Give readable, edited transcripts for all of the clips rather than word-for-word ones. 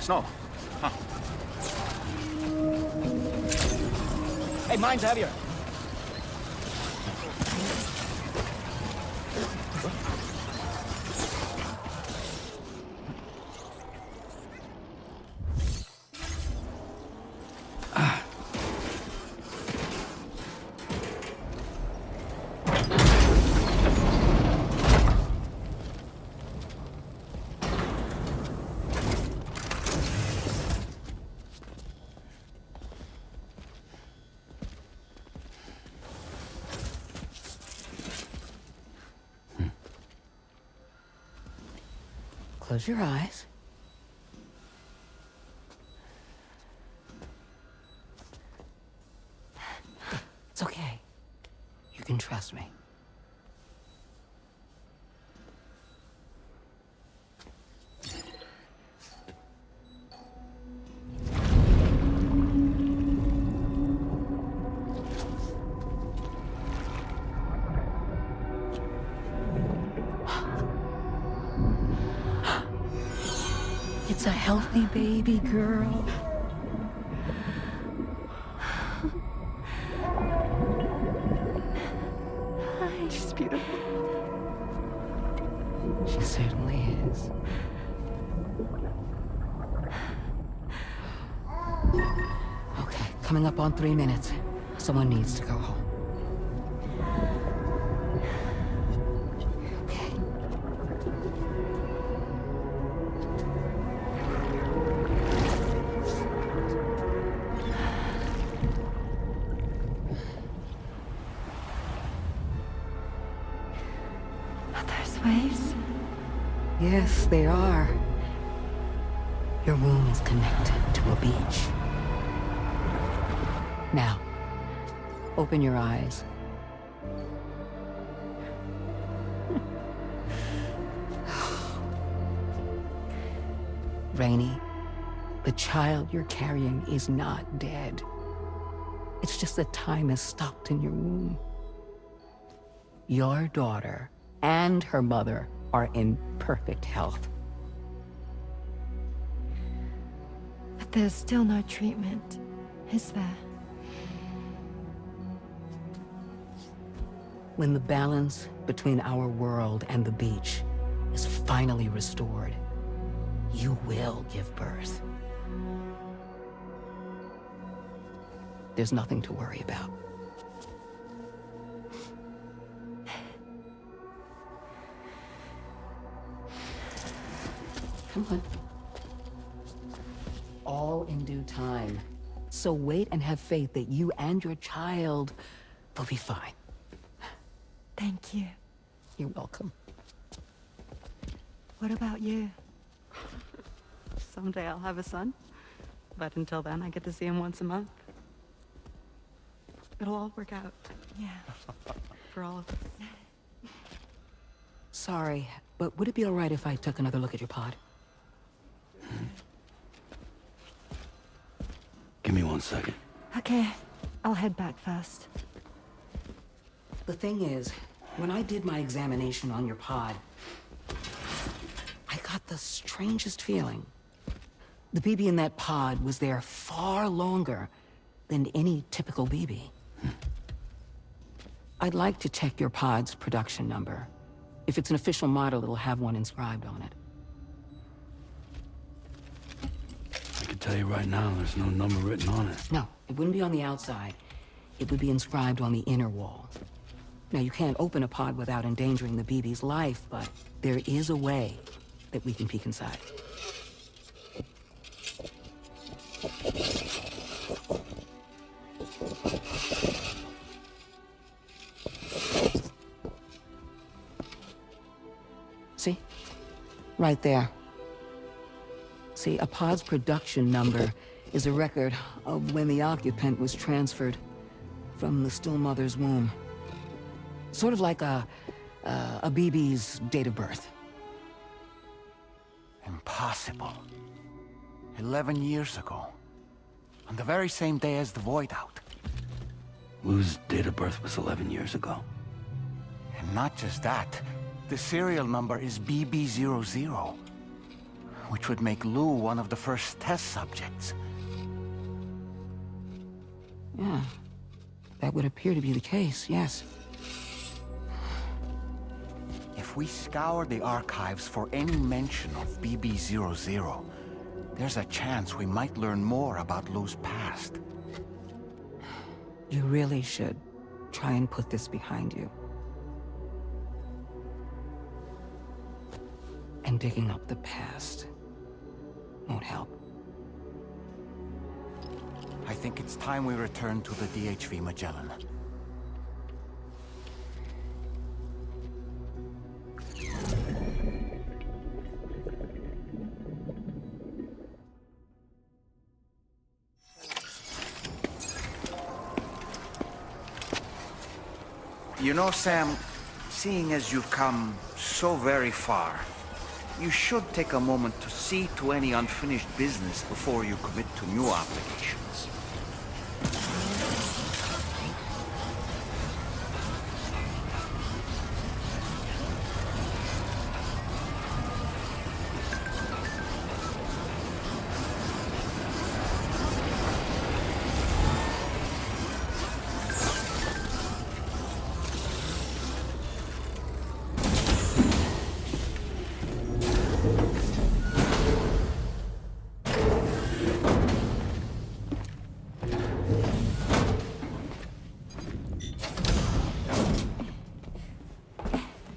Snow. Huh. Hey, mine's heavier. Close your eyes. It's okay. You can trust me. It's a healthy baby girl. She's beautiful. She certainly is. Okay, coming up on 3 minutes. Someone needs to go home. Okay. There's waves. Yes, they are. Your womb is connected to a beach. Now, open your eyes. Rainey, the child you're carrying is not dead. It's just that time has stopped in your womb. Your daughter and her mother are in perfect health. But there's still no treatment, is there? When the balance between our world and the beach is finally restored, you will give birth. There's nothing to worry about. Come on. All in due time. So wait and have faith that you and your child will be fine. Thank you. You're welcome. What about you? Someday I'll have a son, but until then I get to see him once a month. It'll all work out. Yeah. For all of us. Sorry, but would it be all right if I took another look at your pod? Give me 1 second. Okay, I'll head back first. The thing is, when I did my examination on your pod, I got the strangest feeling. The BB in that pod was there far longer than any typical BB. I'd like to check your pod's production number. If it's an official model, it'll have one inscribed on it. I can tell you right now, there's no number written on it. No, it wouldn't be on the outside. It would be inscribed on the inner wall. Now, you can't open a pod without endangering the BB's life, but there is a way that we can peek inside. See? Right there. See, a pod's production number is a record of when the occupant was transferred from the still mother's womb. Sort of like a BB's date of birth. Impossible. 11 years ago. On the very same day as the Void Out. Lou's date of birth was 11 years ago. And not just that. The serial number is BB00. which would make Lou one of the first test subjects. Yeah, that would appear to be the case, yes. If we scour the archives for any mention of BB-00, there's a chance we might learn more about Lou's past. You really should try and put this behind you. And digging up the past won't help. I think it's time we return to the DHV Magellan. You know, Sam, seeing as you've come so very far, you should take a moment to see to any unfinished business before you commit to new obligations.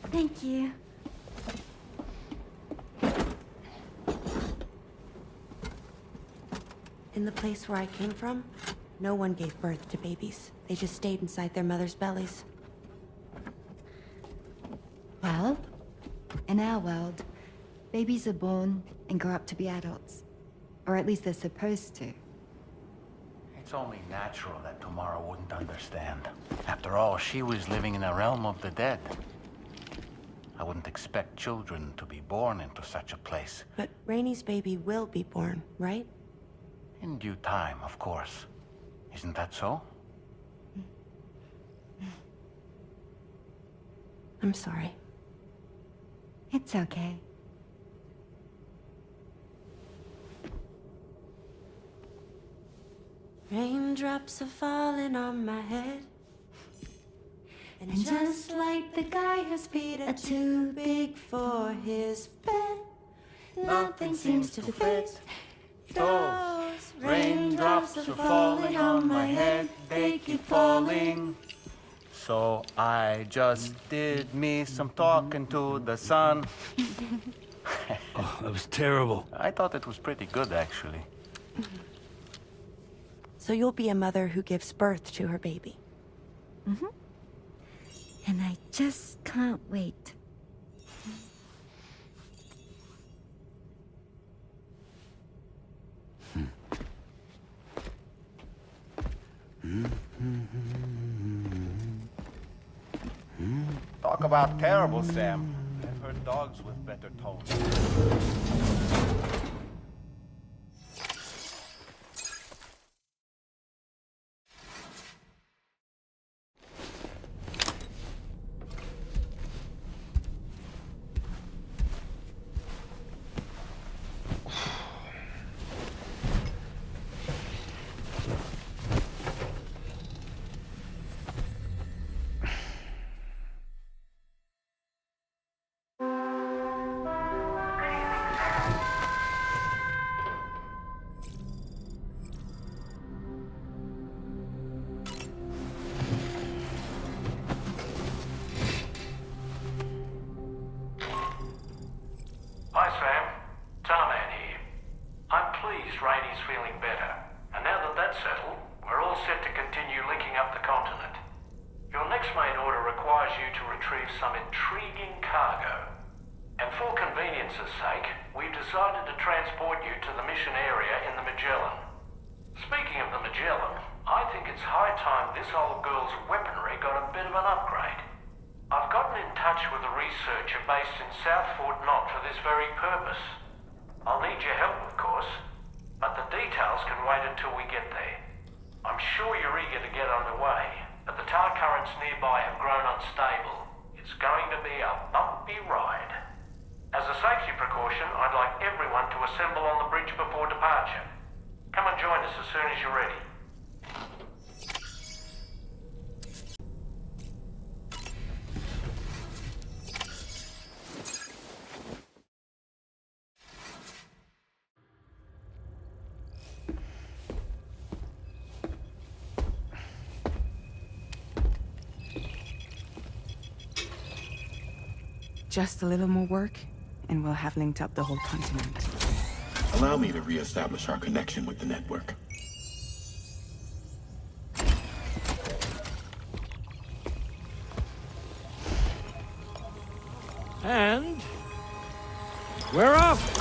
Thank you. In the place where I came from, no one gave birth to babies. They just stayed inside their mother's bellies. Well, in our world, babies are born and grow up to be adults. Or at least they're supposed to. It's only natural that Tamara wouldn't understand. After all, she was living in a realm of the dead. I wouldn't expect children to be born into such a place. But Rainey's baby will be born, right? In due time, of course. Isn't that so? I'm sorry. It's okay. Raindrops are falling on my head. And just like the guy whose feet are too big for his bed, nothing seems to fit. Those raindrops are falling on my head, they keep falling. So I just did me some talking to the sun. Oh, that was terrible. I thought it was pretty good, actually. So you'll be a mother who gives birth to her baby. Mm-hmm. And I just can't wait. Talk about terrible, Sam. I've heard dogs with better tones. Hi, Sam. Tarman here. I'm pleased Rainey's feeling better. And now that that's settled, we're all set to continue linking up the continent. Your next main order requires you to retrieve some intriguing cargo. And for convenience's sake, we've decided to transport you to the mission area in the Magellan. Speaking of the Magellan, I think it's high time this old girl's weaponry got a bit of an upgrade. I've gotten in touch with a researcher based in South Fort Knott for this very purpose. I'll need your help, of course, but the details can wait until we get there. I'm sure you're eager to get underway, but the tar currents nearby have grown unstable. It's going to be a bumpy ride. As a safety precaution, I'd like everyone to assemble on the bridge before departure. Come and join us as soon as you're ready. Just a little more work, and we'll have linked up the whole continent. Allow me to re-establish our connection with the network. And we're off.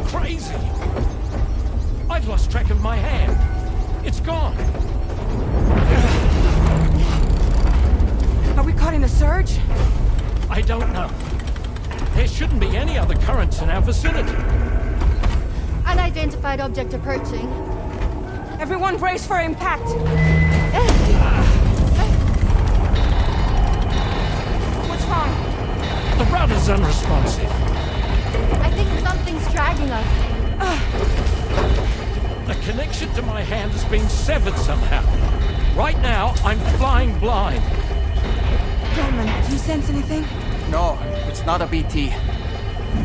Crazy! I've lost track of my hand. It's gone. Are we caught in a surge? I don't know. There shouldn't be any other currents in our vicinity. Unidentified object approaching. Everyone brace for impact! What's wrong? The rudder's unresponsive. I think something's dragging us. The connection to my hand has been severed somehow. Right now, I'm flying blind. Gorman, do you sense anything? No, it's not a BT.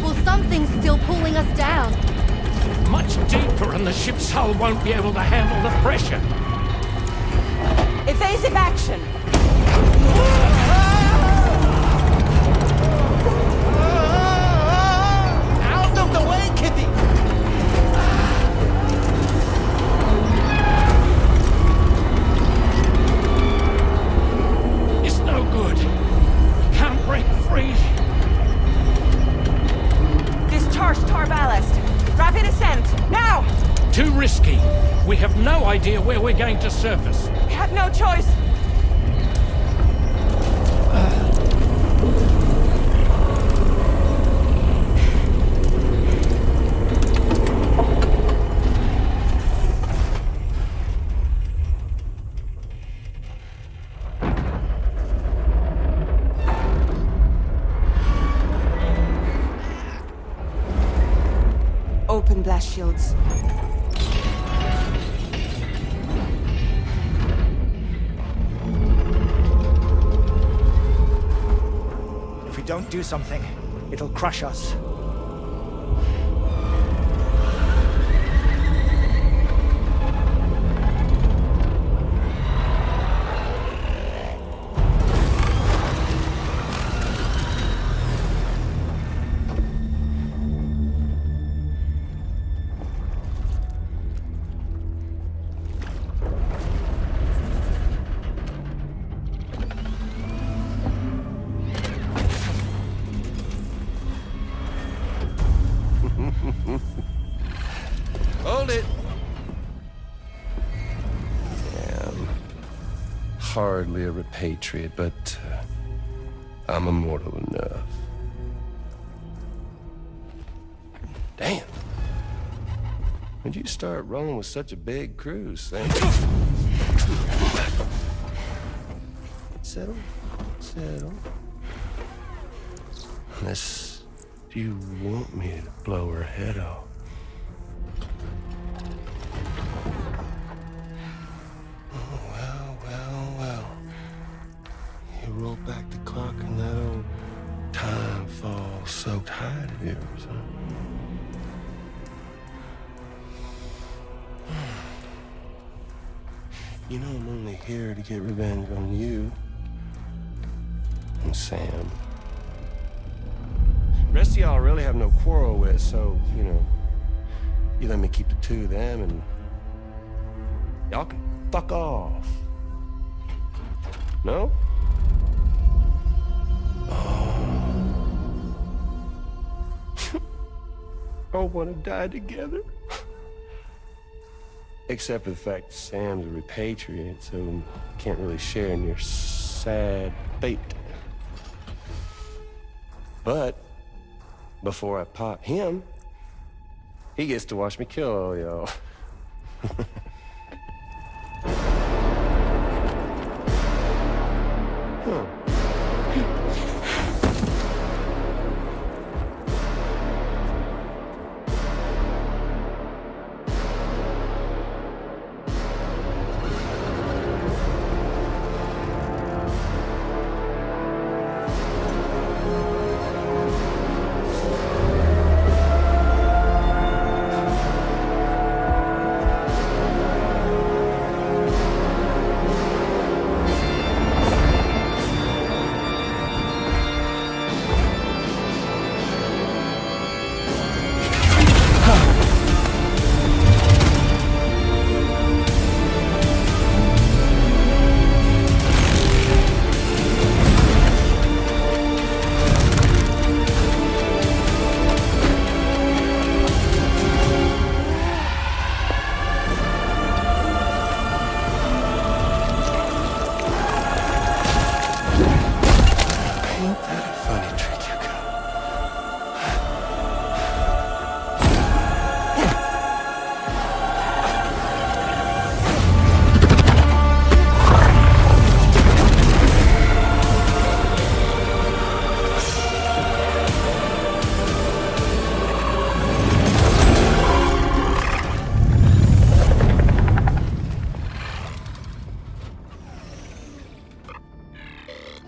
Well, something's still pulling us down. Much deeper, and the ship's hull won't be able to handle the pressure. Evasive action! Out of the way, Kitty! It's no good. Can't break free. Discharge tar ballast. Rapid ascent, now! Too risky. We have no idea where we're going to surface. We have no choice. Open blast shields. If we don't do something, it'll crush us. Hold it! Damn. Hardly a repatriate, but I'm immortal enough. Damn. When'd you start rolling with such a big crew, Sam? Settle. Settle. Unless you want me to blow her head off. You roll back the clock and that old time-fall-soaked hide of yours, huh? You know I'm only here to get revenge on you and Sam. The rest of y'all really have no quarrel with, so, you know, You let me keep the two of them and y'all can fuck off. No? All want to die together. Except for the fact that Sam's a repatriate, so can't really share in your sad fate. But before I pop him, he gets to watch me kill all y'all. Huh.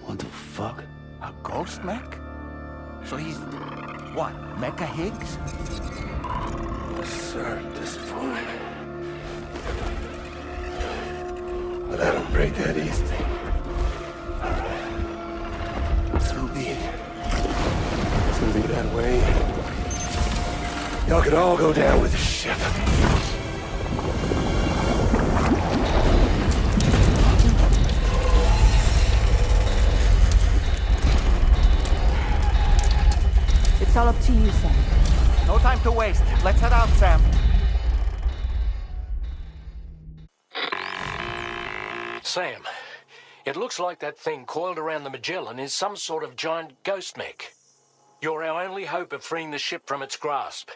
What the fuck? A ghost mech? So he's... what, Mecha Higgs? Sorry to disappoint. But I don't break that easy. So be it. It's gonna be that way. Y'all could all go down with the ship. It's all up to you, Sam. No time to waste. Let's head out, Sam. Sam, it looks like that thing coiled around the Magellan is some sort of giant ghost mech. You're our only hope of freeing the ship from its grasp.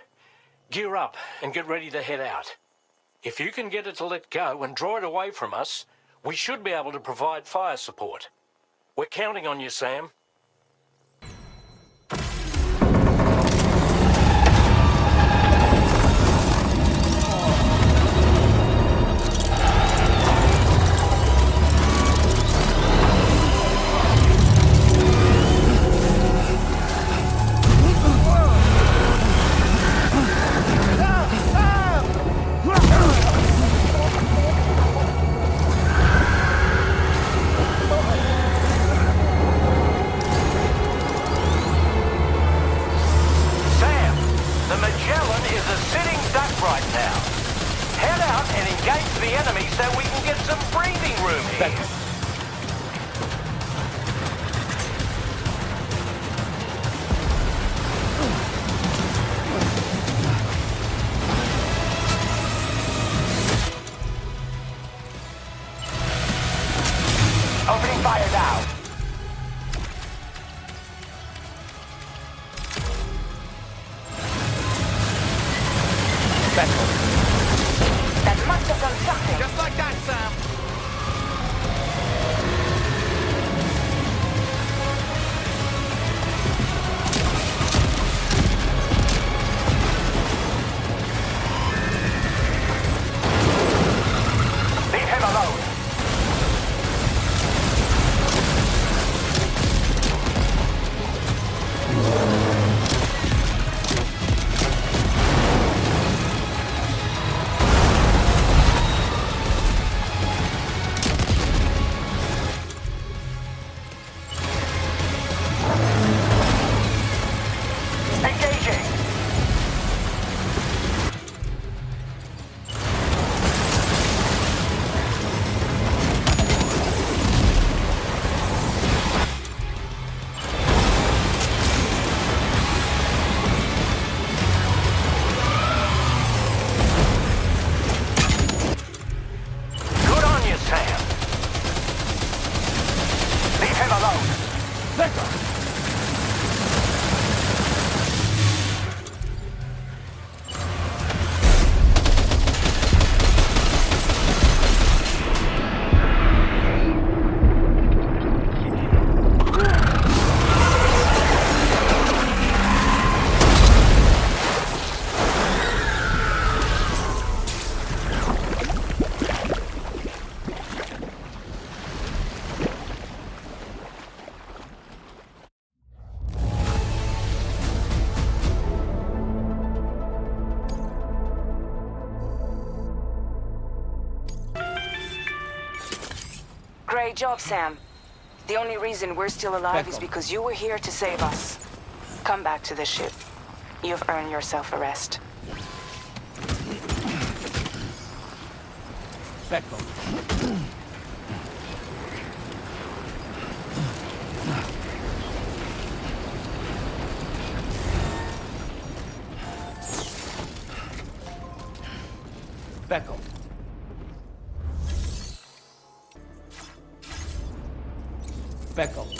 Gear up and get ready to head out. If you can get it to let go and draw it away from us, we should be able to provide fire support. We're counting on you, Sam. Opening fire now. That must have done something. Just like that, Sam. Leave him alone. Great job, Sam. The only reason we're still alive is because you were here to save us. Come back to the ship. You've earned yourself a rest. Beckel. Beckel.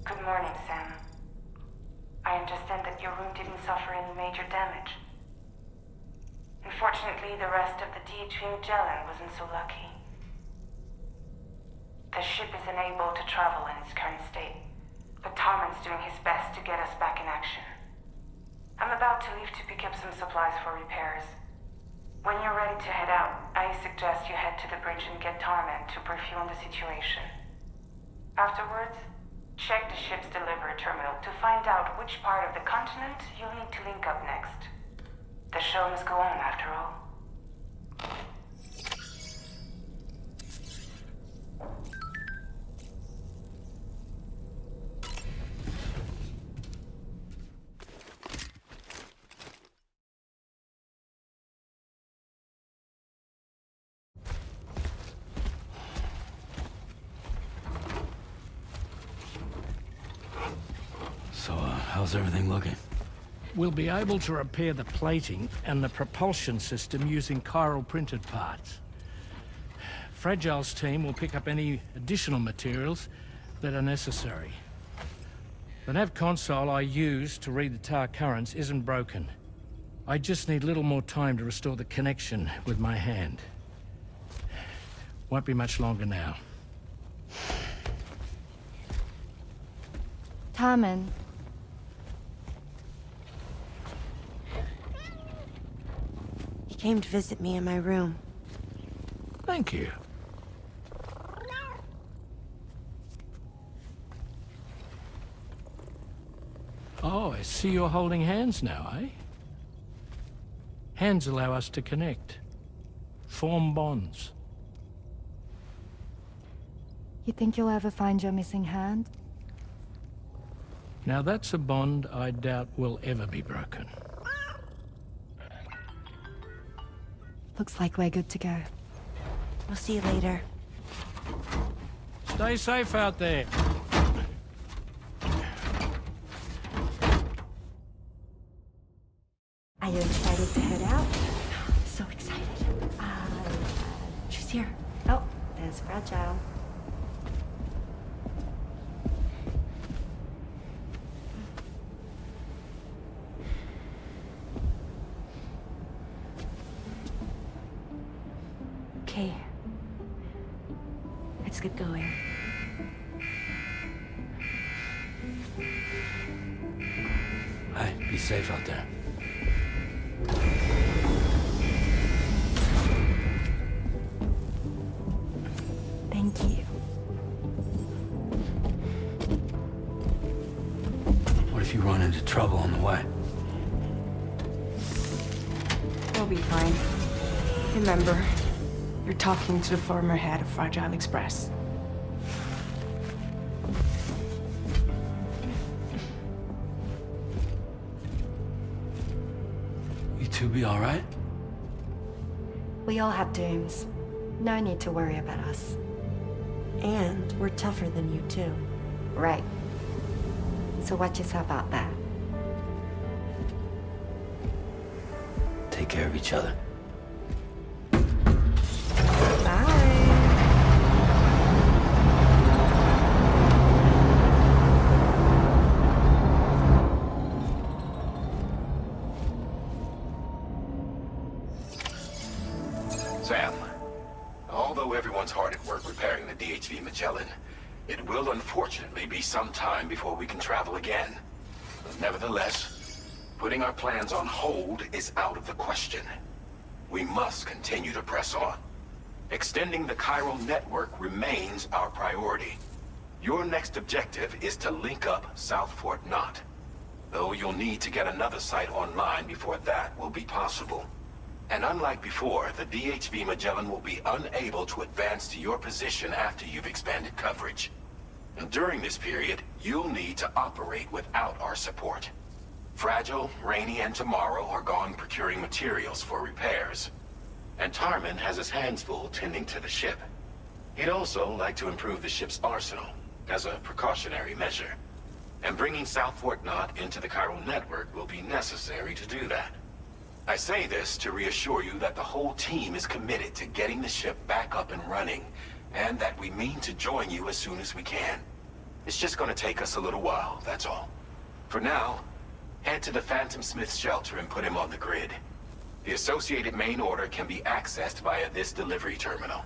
Good morning, Sam. I understand that your room didn't suffer any major damage. Unfortunately, the rest of the DHV Magellan wasn't so lucky. The ship is unable to travel in its current state, but Tarman's doing his best to get us back in action. I'm about to leave to pick up some supplies for repairs. When you're ready to head out, I suggest you head to the bridge and get Tarman to brief you on the situation. Afterwards, check the ship's delivery terminal to find out which part of the continent you'll need to link up next. The show must go on, after all. So, how's everything looking? We'll be able to repair the plating and the propulsion system using chiral printed parts. Fragile's team will pick up any additional materials that are necessary. The nav console I use to read the tar currents isn't broken. I just need a little more time to restore the connection with my hand. Won't be much longer now. Tarman. He came to visit me in my room. Thank you. Oh, I see you're holding hands now, eh? Hands allow us to connect. Form bonds. You think you'll ever find your missing hand? Now that's a bond I doubt will ever be broken. Looks like we're good to go. We'll see you later. Stay safe out there. Are you excited to head out? So excited. She's here. Oh, there's Fragile. Okay. Let's get going. Hey, be safe out there. Thank you. What if you run into trouble on the way? We'll be fine. Remember, you're talking to the former head of Fragile Express. You two be all right? We all have dooms. No need to worry about us. And we're tougher than you, too. Right. So watch yourself out there. Take care of each other. Sam, although everyone's hard at work repairing the DHV Magellan, it will unfortunately be some time before we can travel again. Nevertheless, putting our plans on hold is out of the question. We must continue to press on. Extending the Chiral Network remains our priority. Your next objective is to link up South Fort Knot. Though you'll need to get another site online before that will be possible. And unlike before, the DHV Magellan will be unable to advance to your position after you've expanded coverage. And during this period, you'll need to operate without our support. Fragile, Rainey, and Tomorrow are gone procuring materials for repairs. And Tarman has his hands full tending to the ship. He'd also like to improve the ship's arsenal, as a precautionary measure. And bringing South Fort Knot into the Chiral Network will be necessary to do that. I say this to reassure you that the whole team is committed to getting the ship back up and running, and that we mean to join you as soon as we can. It's just gonna take us a little while, that's all. For now, head to the Phantom Smith shelter and put him on the grid. The associated main order can be accessed via this delivery terminal.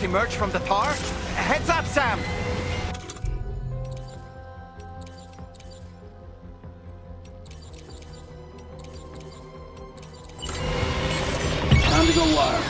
emerge from the tar? Heads up, Sam! Time to go wild.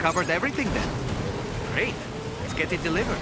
Covered everything then. Great. Let's get it delivered.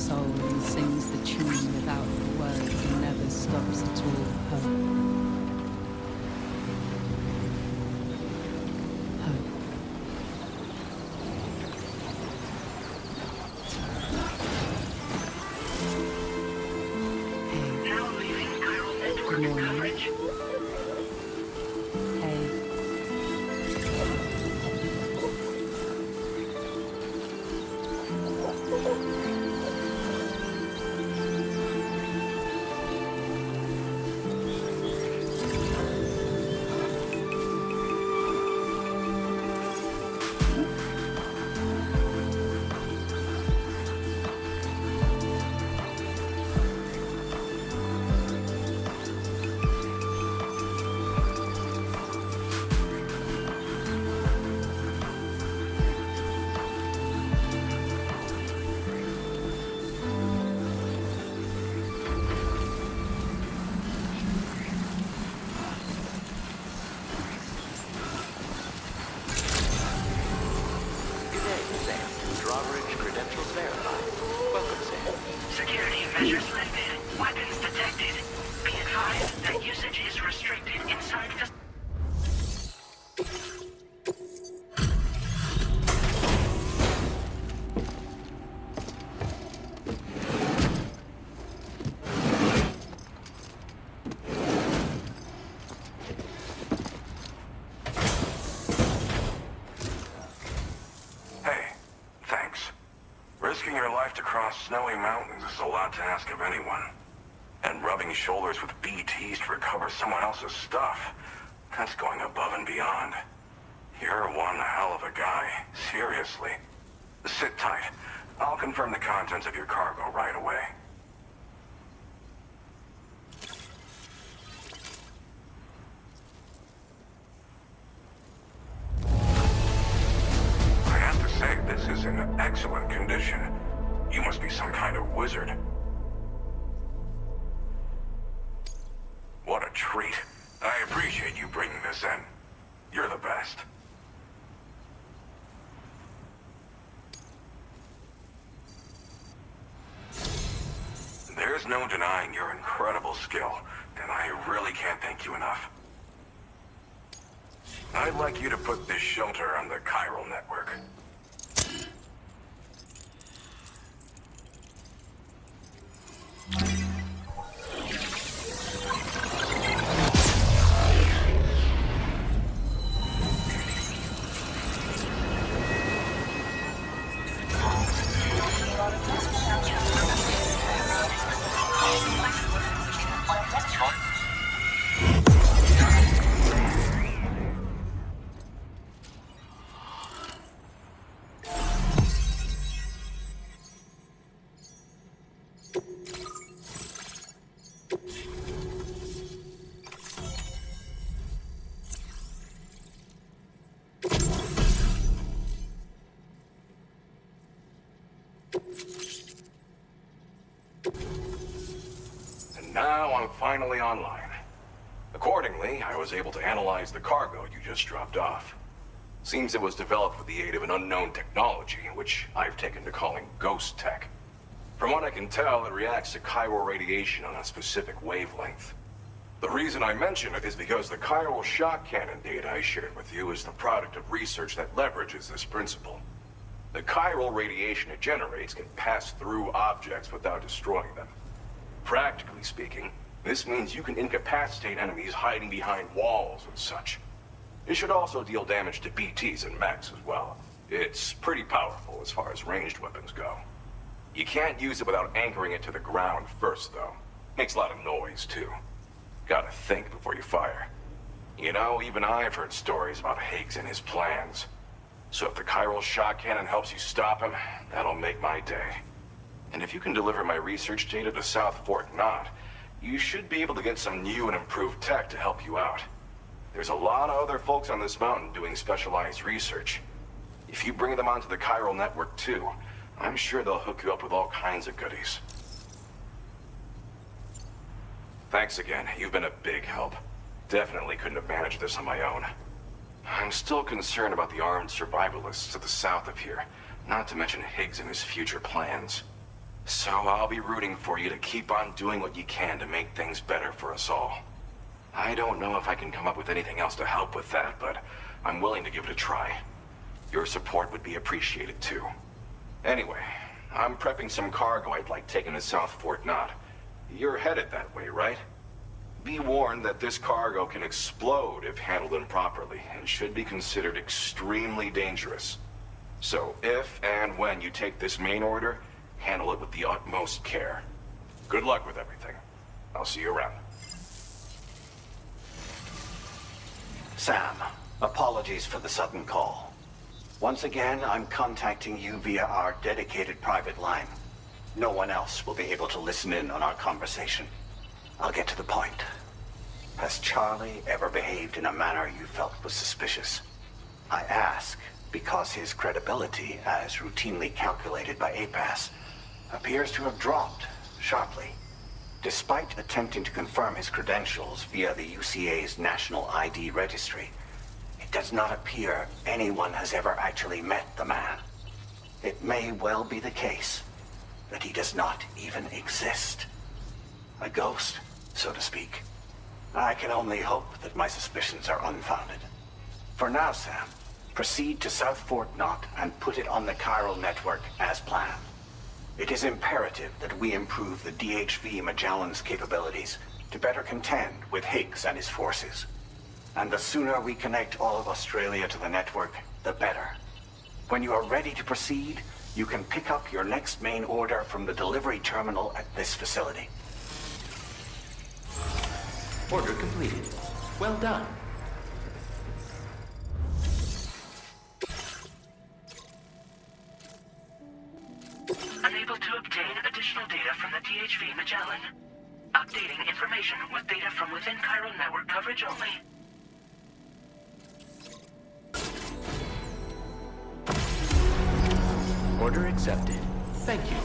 soul and sings the tune without the words and never stops at all. Hope. Hope. Now leaving Chiral Network coverage. Security measures lifted. Weapons detected. Be advised that usage is restricted inside the... Hey, thanks. Risking your life to cross snowy mountains is a lot to ask of anyone. And rubbing shoulders with BTs to recover someone else's stuff, that's going above and beyond. You're one hell of a guy, seriously. Sit tight. I'll confirm the contents of your cargo right away. I have to say, this is in excellent condition. You must be some kind of wizard. What a treat. I appreciate you bringing this in. You're the best. There's no denying your incredible skill, and I really can't thank you enough. I'd like you to put this shelter on the Chiral Network. And now I'm finally online. Accordingly, I was able to analyze the cargo you just dropped off. Seems it was developed with the aid of an unknown technology, which I've taken to calling ghost tech. From what I can tell, it reacts to chiral radiation on a specific wavelength. The reason I mention it is because the chiral shock cannon data I shared with you is the product of research that leverages this principle. The chiral radiation it generates can pass through objects without destroying them. Practically speaking, this means you can incapacitate enemies hiding behind walls and such. It should also deal damage to BTs and mechs as well. It's pretty powerful as far as ranged weapons go. You can't use it without anchoring it to the ground first, though. Makes a lot of noise, too. Gotta think before you fire. You know, even I've heard stories about Higgs and his plans. So if the chiral shock cannon helps you stop him, that'll make my day. And if you can deliver my research data to South Fort Knot, you should be able to get some new and improved tech to help you out. There's a lot of other folks on this mountain doing specialized research. If you bring them onto the Chiral Network too, I'm sure they'll hook you up with all kinds of goodies. Thanks again. You've been a big help. Definitely couldn't have managed this on my own. I'm still concerned about the armed survivalists to the south of here, not to mention Higgs and his future plans. So I'll be rooting for you to keep on doing what you can to make things better for us all. I don't know if I can come up with anything else to help with that, but I'm willing to give it a try. Your support would be appreciated too. Anyway, I'm prepping some cargo I'd like taken to South Fort Knott. You're headed that way, right? Be warned that this cargo can explode if handled improperly, and should be considered extremely dangerous. So if and when you take this main order, handle it with the utmost care. Good luck with everything. I'll see you around. Sam, apologies for the sudden call. Once again, I'm contacting you via our dedicated private line. No one else will be able to listen in on our conversation. I'll get to the point. Has Charlie ever behaved in a manner you felt was suspicious? I ask because his credibility, as routinely calculated by APAS, appears to have dropped sharply. Despite attempting to confirm his credentials via the UCA's National ID Registry, it does not appear anyone has ever actually met the man. It may well be the case that he does not even exist. A ghost, so to speak. I can only hope that my suspicions are unfounded. For now, Sam, proceed to South Fort Knott and put it on the Chiral Network as planned. It is imperative that we improve the DHV Magellan's capabilities to better contend with Higgs and his forces. And the sooner we connect all of Australia to the network, the better. When you are ready to proceed, you can pick up your next main order from the delivery terminal at this facility. Order completed. Well done. Unable to obtain additional data from the DHV Magellan. Updating information with data from within Chiral Network coverage only. Order accepted. Thank you.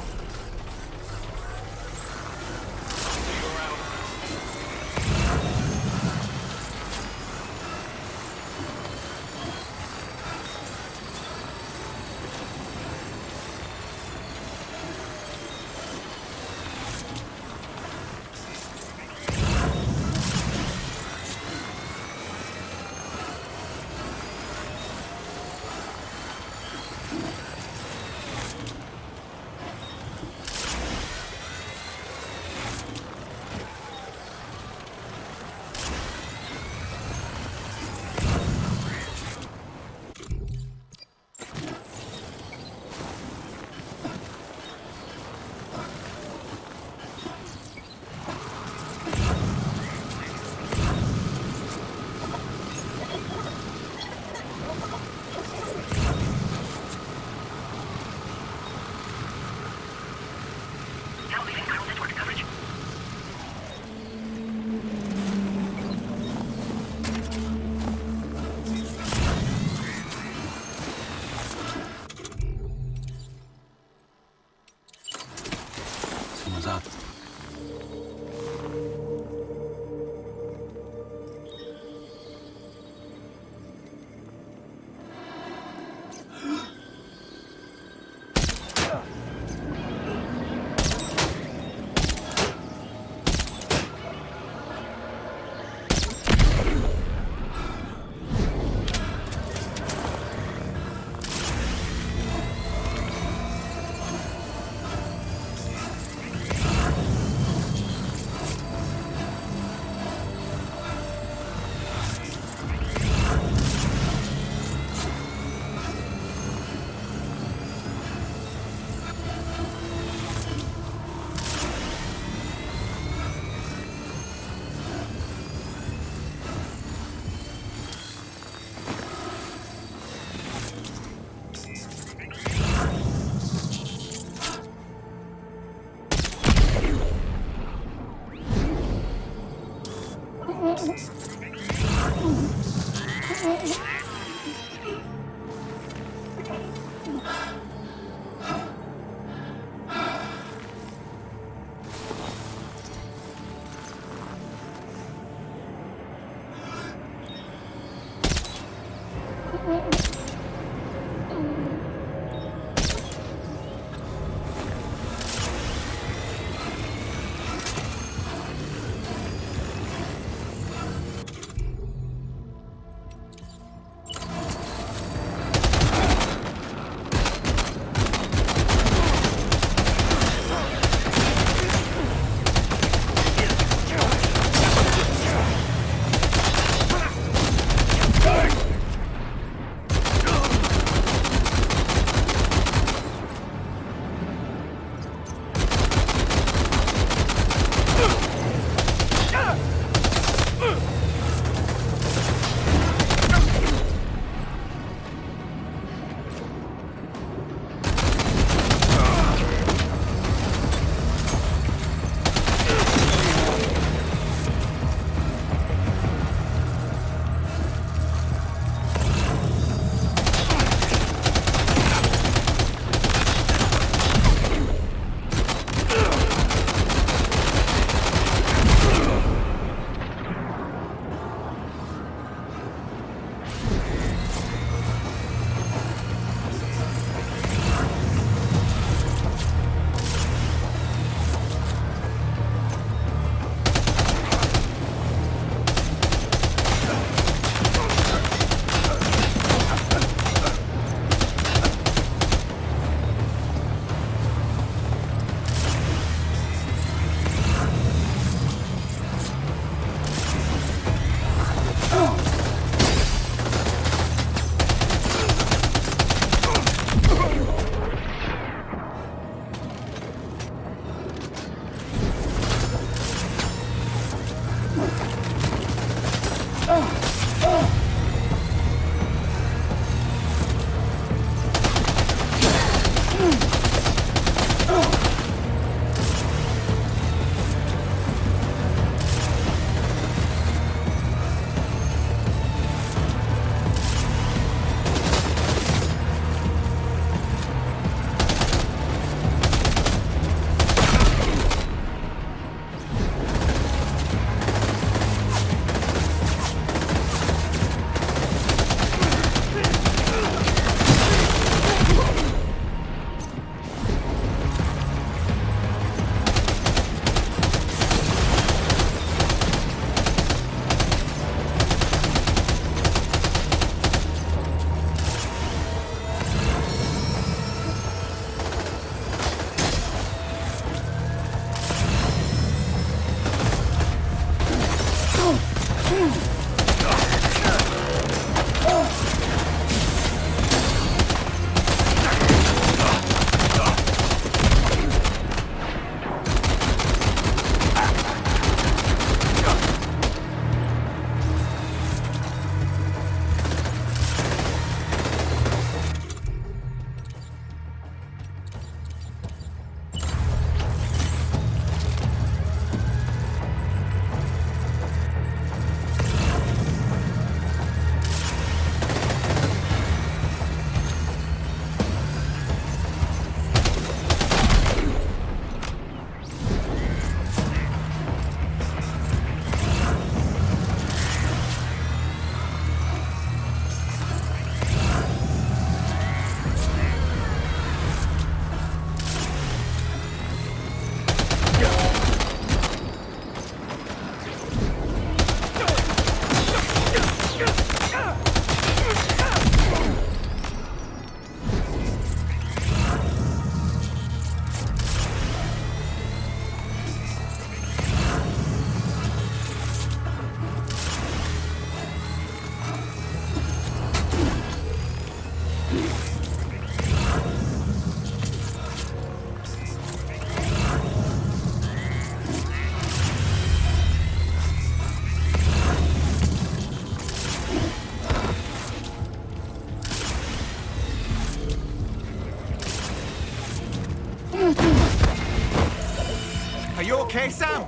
you okay, Sam?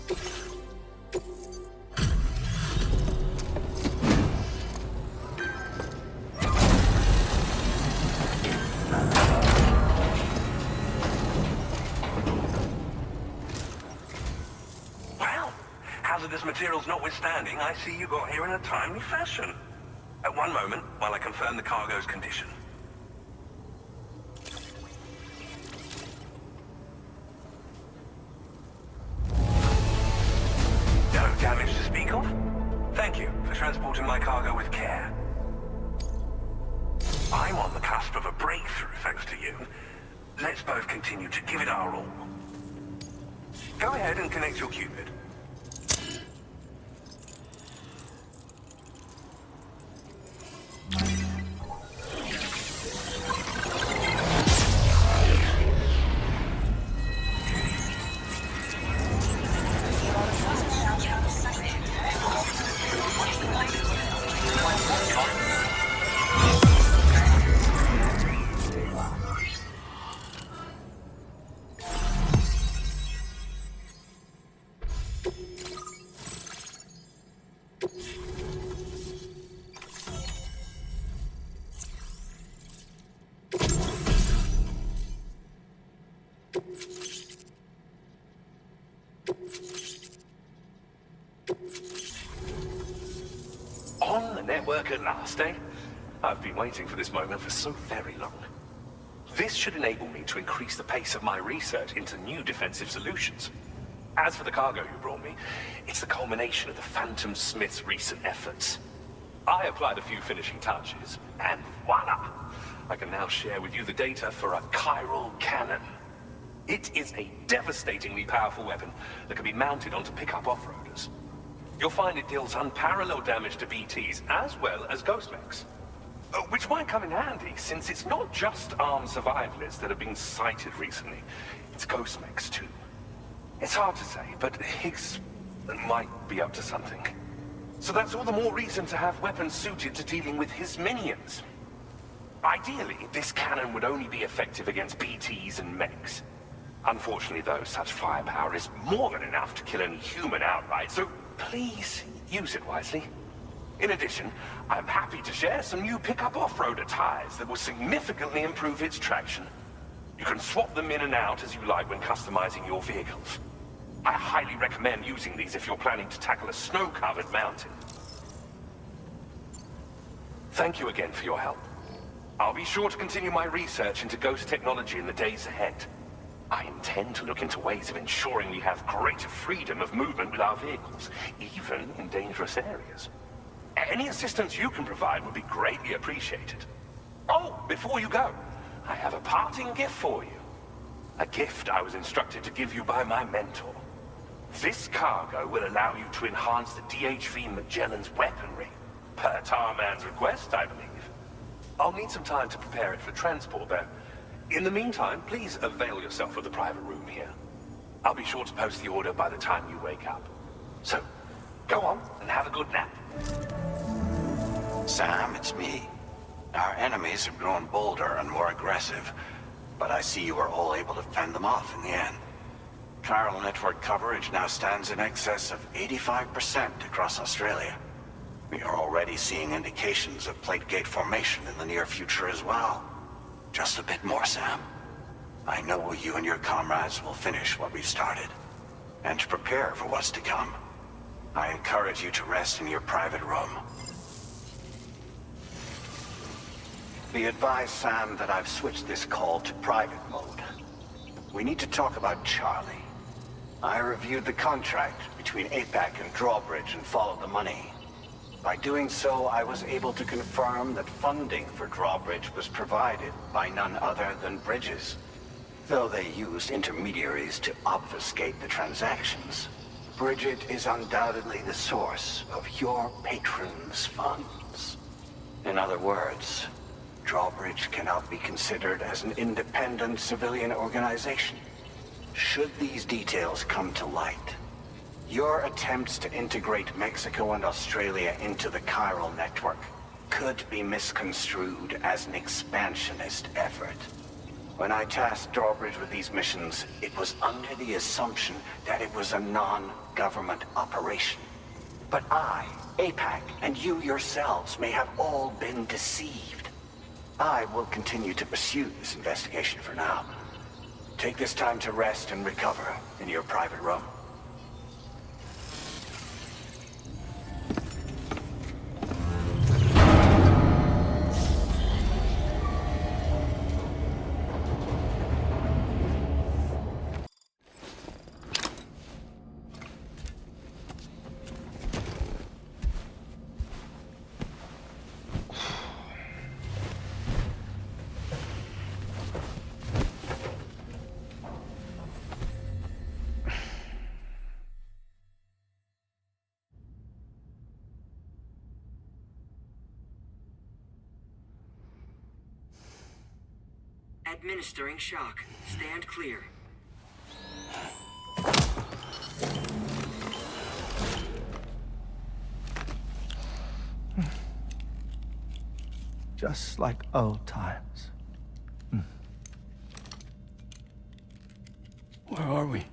Well, hazardous materials notwithstanding, I see you got here in a timely fashion. At one moment, while I confirm the cargo's condition. No damage to speak of? Thank you for transporting my cargo with care. I'm on the cusp of a breakthrough, thanks to you. Let's both continue to give it our all. Go ahead and connect your Cupid. On the network at last, eh? I've been waiting for this moment for so very long. This should enable me to increase the pace of my research into new defensive solutions. As for the cargo you brought me, it's the culmination of the Phantom Smith's recent efforts. I applied a few finishing touches, and voila! I can now share with you the data for a chiral cannon. It is a devastatingly powerful weapon that can be mounted onto pickup off-roaders. You'll find it deals unparalleled damage to BTs as well as ghost mechs. Which might come in handy, since it's not just armed survivalists that have been sighted recently. It's ghost mechs too. It's hard to say, but Higgs might be up to something. So that's all the more reason to have weapons suited to dealing with his minions. Ideally, this cannon would only be effective against BTs and mechs. Unfortunately, though, such firepower is more than enough to kill any human outright, so please use it wisely. In addition, I'm happy to share some new pickup off-roader tires that will significantly improve its traction. You can swap them in and out as you like when customizing your vehicles. I highly recommend using these if you're planning to tackle a snow-covered mountain. Thank you again for your help. I'll be sure to continue my research into ghost technology in the days ahead. I intend to look into ways of ensuring we have greater freedom of movement with our vehicles, even in dangerous areas. Any assistance you can provide would be greatly appreciated. Oh, before you go, I have a parting gift for you. A gift I was instructed to give you by my mentor. This cargo will allow you to enhance the DHV Magellan's weaponry, per Tarman's request, I believe. I'll need some time to prepare it for transport, though. In the meantime, please avail yourself of the private room here. I'll be sure to post the order by the time you wake up. So, go on and have a good nap. Sam, it's me. Our enemies have grown bolder and more aggressive, but I see you were all able to fend them off in the end. Chiral Network coverage now stands in excess of 85% across Australia. We are already seeing indications of plate gate formation in the near future as well. Just a bit more, Sam. I know you and your comrades will finish what we've started, and to prepare for what's to come. I encourage you to rest in your private room. Be advised, Sam, that I've switched this call to private mode. We need to talk about Charlie. I reviewed the contract between APAC and Drawbridge and followed the money. By doing so, I was able to confirm that funding for Drawbridge was provided by none other than Bridges. Though they used intermediaries to obfuscate the transactions, Bridget is undoubtedly the source of your patrons' funds. In other words, Drawbridge cannot be considered as an independent civilian organization. Should these details come to light, your attempts to integrate Mexico and Australia into the Chiral Network could be misconstrued as an expansionist effort. When I tasked Drawbridge with these missions, it was under the assumption that it was a non-government operation. But I, APAC, and you yourselves may have all been deceived. I will continue to pursue this investigation for now. Take this time to rest and recover in your private room. Administering shock. Stand clear. Just like old times. Where are we?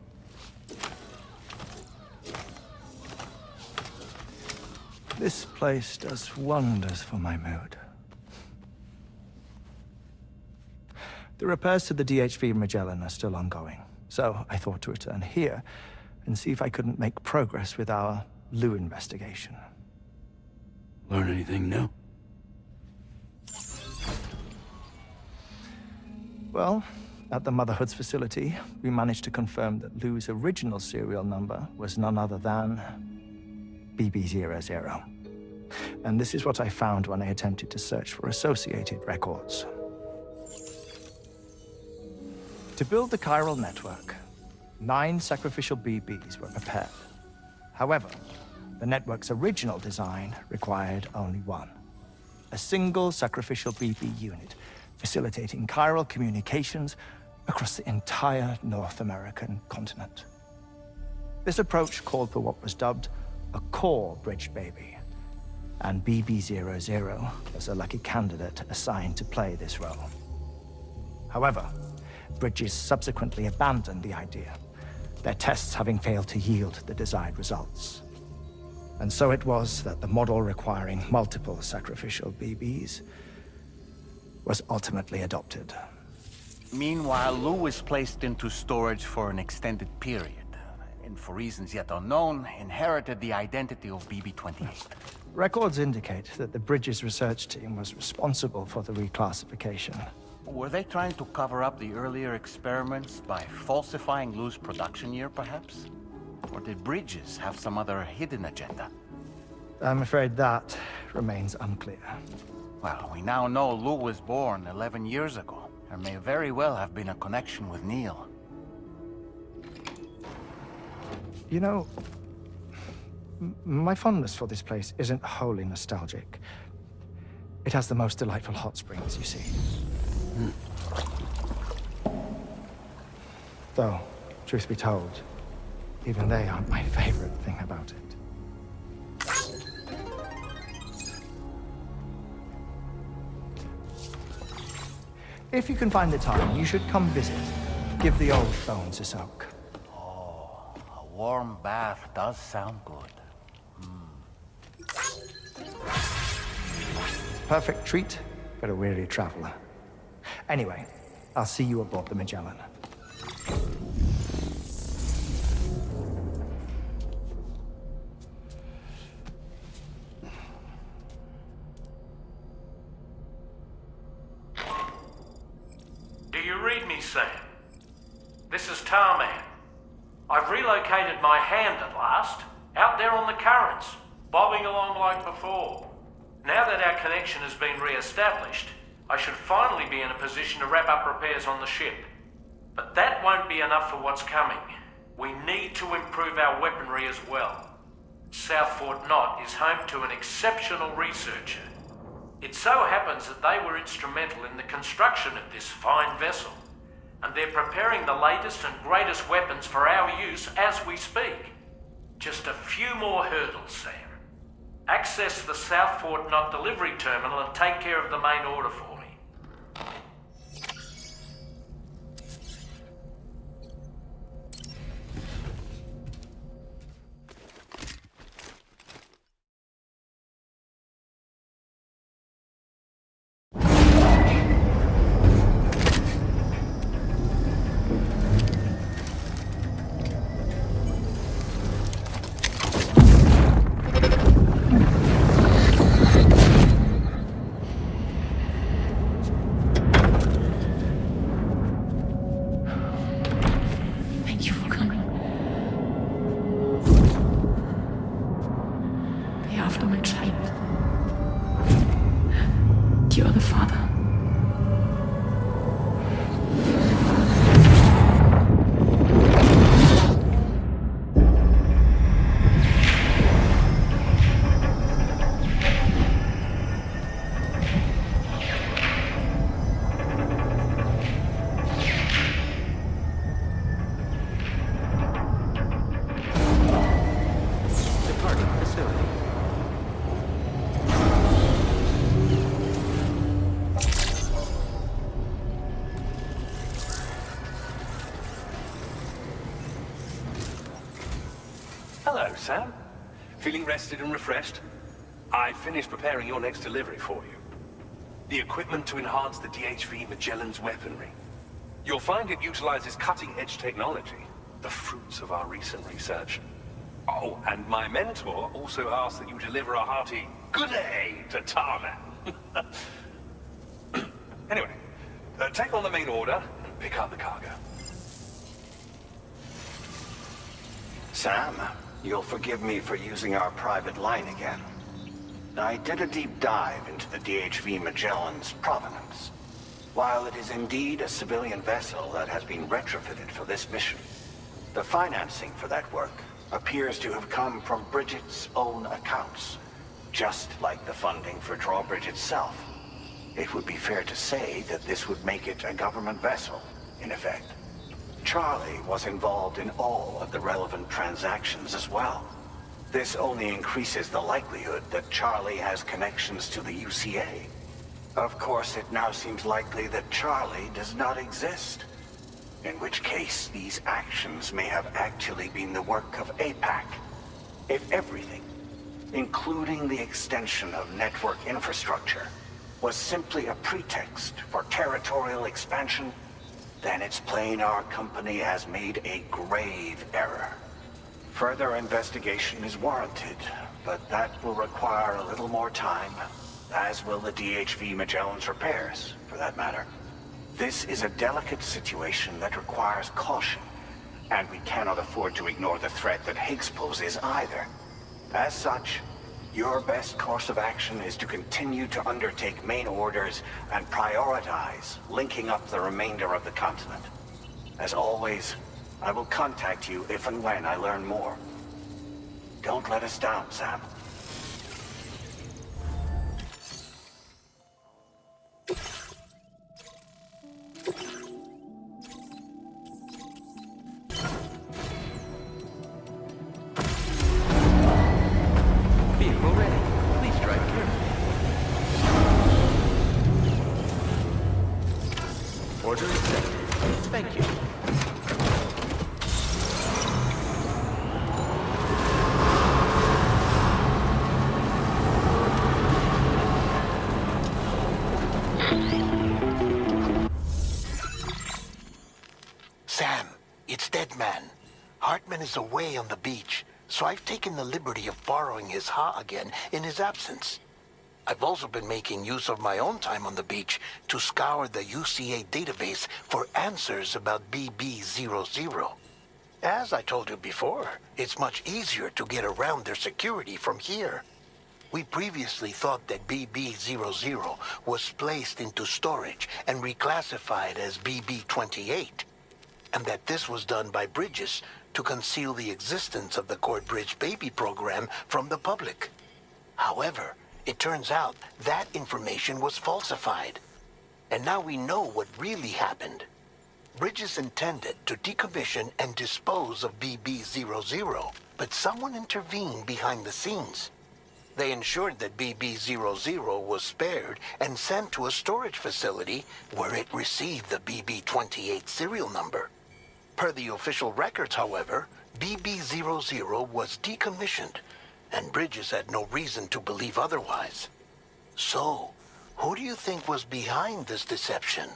This place does wonders for my mood. The repairs to the DHV Magellan are still ongoing, so I thought to return here and see if I couldn't make progress with our Lou investigation. Learn anything new? Well, at the Motherhood's facility, we managed to confirm that Lou's original serial number was none other than BB00. And this is what I found when I attempted to search for associated records. To build the Chiral Network, 9 sacrificial BBs were prepared. However, the network's original design required only 1. A single sacrificial BB unit, facilitating chiral communications across the entire North American continent. This approach called for what was dubbed a core bridge baby, and BB00 was a lucky candidate assigned to play this role. However, Bridges subsequently abandoned the idea, their tests having failed to yield the desired results. And so it was that the model requiring multiple sacrificial BBs was ultimately adopted. Meanwhile, Lou was placed into storage for an extended period, and for reasons yet unknown, inherited the identity of BB-28. Records indicate that the Bridges research team was responsible for the reclassification. Were they trying to cover up the earlier experiments by falsifying Lou's production year, perhaps? Or did Bridges have some other hidden agenda? I'm afraid that remains unclear. Well, we now know Lou was born 11 years ago. There may very well have been a connection with Neil. You know, my fondness for this place isn't wholly nostalgic. It has the most delightful hot springs, you see. Though, truth be told, even they aren't my favorite thing about it. If you can find the time, you should come visit. Give the old bones a soak. Oh, a warm bath does sound good. Perfect treat for a weary traveler. Anyway, I'll see you aboard the Magellan. Do you read me, Sam? This is Tarman. I've relocated my hand at last, out there on the currents, bobbing along like before. Now that our connection has been re-established, I should finally be in a position to wrap up repairs on the ship. But that won't be enough for what's coming. We need to improve our weaponry as well. South Fort Knott is home to an exceptional researcher. It so happens that they were instrumental in the construction of this fine vessel, and they're preparing the latest and greatest weapons for our use as we speak. Just a few more hurdles, Sam. Access the South Fort Knott delivery terminal and take care of the main order for me. after my child. You're the father. Departing facility. Hello, Sam. Feeling rested and refreshed? I finished preparing your next delivery for you. The equipment to enhance the DHV Magellan's weaponry. You'll find it utilizes cutting-edge technology, the fruits of our recent research. Oh, and my mentor also asked that you deliver a hearty good day to Tarman. Anyway, take on the main order and pick up the cargo. Sam, you'll forgive me for using our private line again. I did a deep dive into the DHV Magellan's provenance. While it is indeed a civilian vessel that has been retrofitted for this mission, the financing for that work appears to have come from Bridget's own accounts, just like the funding for Drawbridge itself. It would be fair to say that this would make it a government vessel, in effect. Charlie was involved in all of the relevant transactions as well. This only increases the likelihood that Charlie has connections to the UCA. Of course, it now seems likely that Charlie does not exist. In which case, these actions may have actually been the work of APAC. If everything, including the extension of network infrastructure, was simply a pretext for territorial expansion, then it's plain our company has made a grave error. Further investigation is warranted, but that will require a little more time, as will the DHV Magellan's repairs, for that matter. This is a delicate situation that requires caution, and we cannot afford to ignore the threat that Higgs poses either. As such, your best course of action is to continue to undertake main orders and prioritize linking up the remainder of the continent. As always, I will contact you if and when I learn more. Don't let us down, Sam. Vehicle ready. Please drive carefully. Order accepted. Thank you. Sam, it's Deadman. Hartman is away on the beach, so I've taken the liberty of borrowing his Ha again in his absence. I've also been making use of my own time on the beach to scour the UCA database for answers about BB00. As I told you before, it's much easier to get around their security from here. We previously thought that BB00 was placed into storage and reclassified as BB28, and that this was done by Bridges to conceal the existence of the Corbridge baby program from the public. However, it turns out that information was falsified. And now we know what really happened. Bridges intended to decommission and dispose of BB00, but someone intervened behind the scenes. They ensured that BB00 was spared and sent to a storage facility where it received the BB28 serial number. Per the official records, however, BB00 was decommissioned, and Bridges had no reason to believe otherwise. So, who do you think was behind this deception?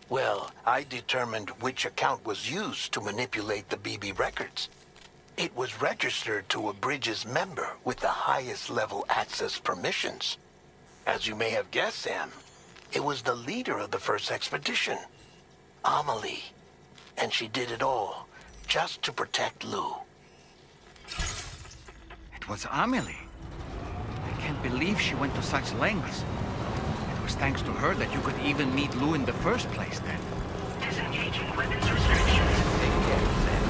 Well, I determined which account was used to manipulate the BB records. It was registered to a Bridges member with the highest level access permissions. As you may have guessed, Sam, it was the leader of the first expedition, Amelie. And she did it all just to protect Lou. It was Amelie. believe she went to such lengths. It was thanks to her that you could even meet Lou in the first place then. Disengaging weapons restrictions. Take care, Sam.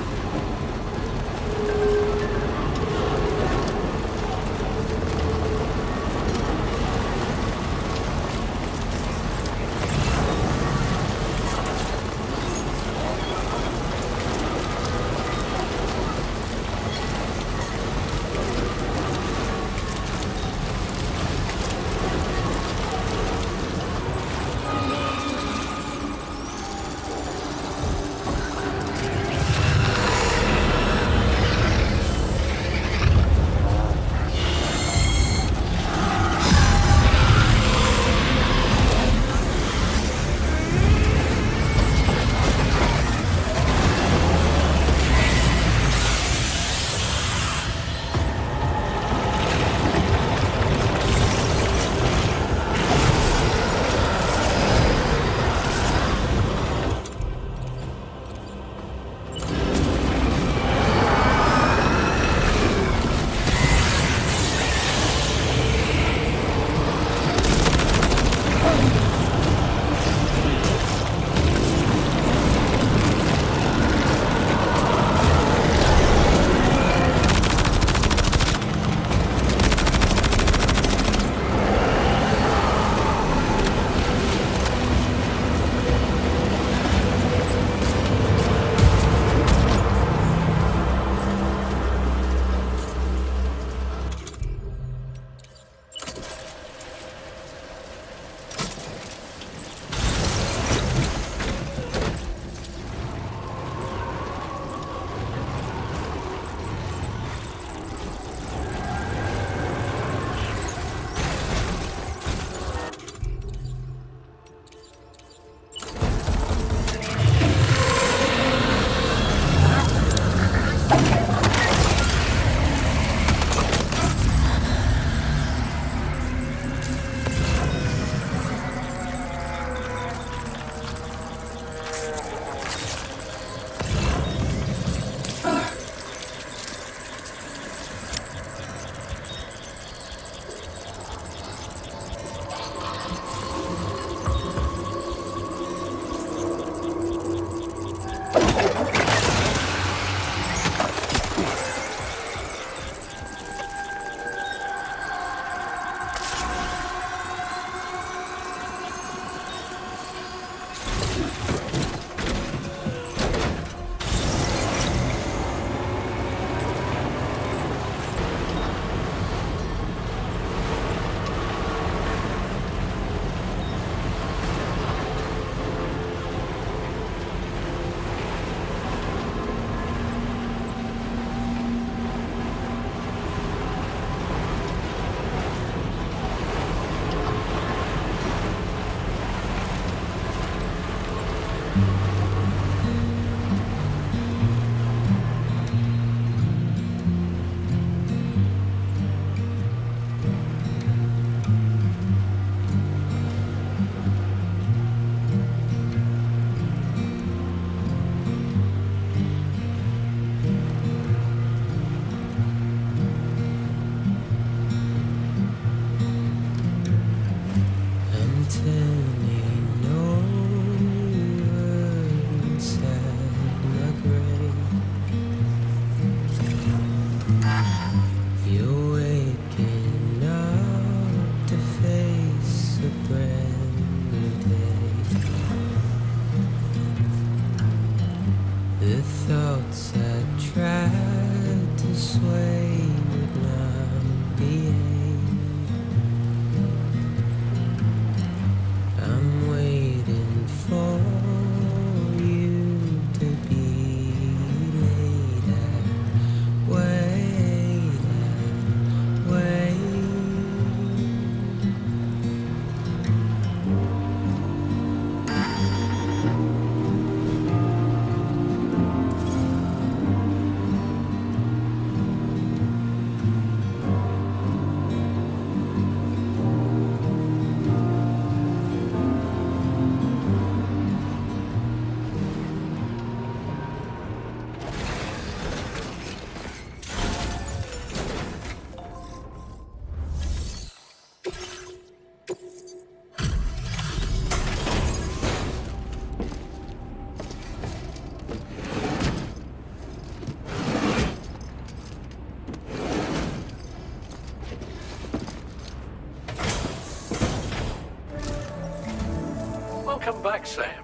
back, Sam.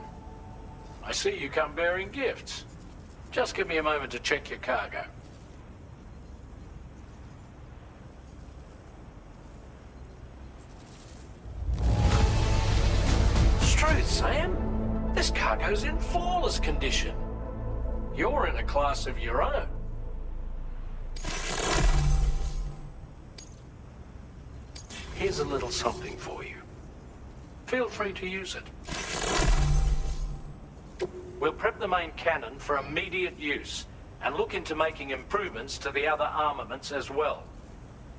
I see you come bearing gifts. Just give me a moment to check your cargo. Truth, Sam. This cargo's in flawless condition. You're in a class of your own. Here's a little something for you. Feel free to use it. We'll prep the main cannon for immediate use and look into making improvements to the other armaments as well.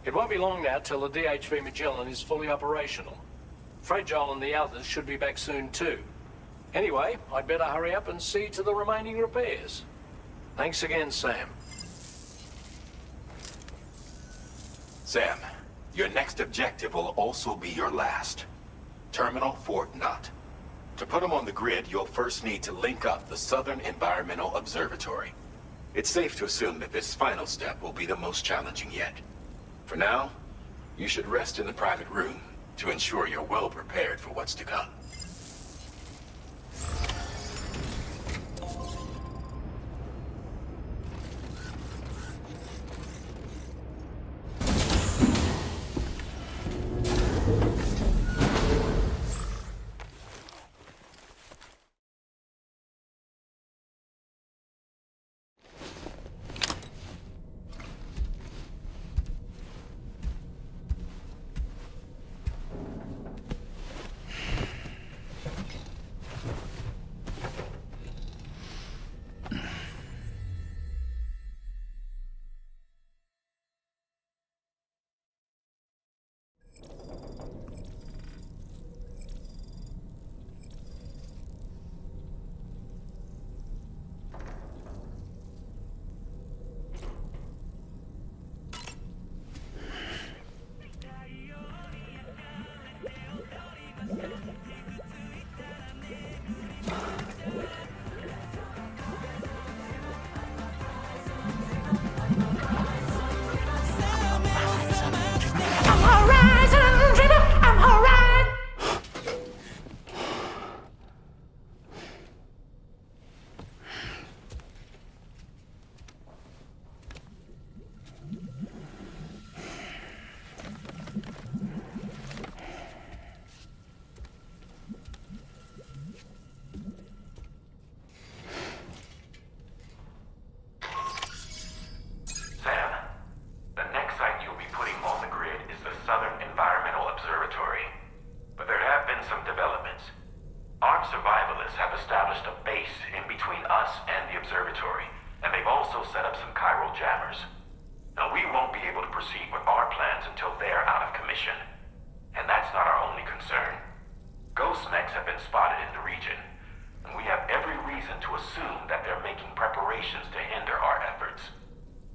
It won't be long now till the DHV Magellan is fully operational. Fragile and the others should be back soon too. Anyway, I'd better hurry up and see to the remaining repairs. Thanks again, Sam. Sam, your next objective will also be your last. Terminal Fort Knott. To put them on the grid, you'll first need to link up the Southern Environmental Observatory. It's safe to assume that this final step will be the most challenging yet. For now, you should rest in the private room to ensure you're well prepared for what's to come.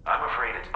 I'm afraid it's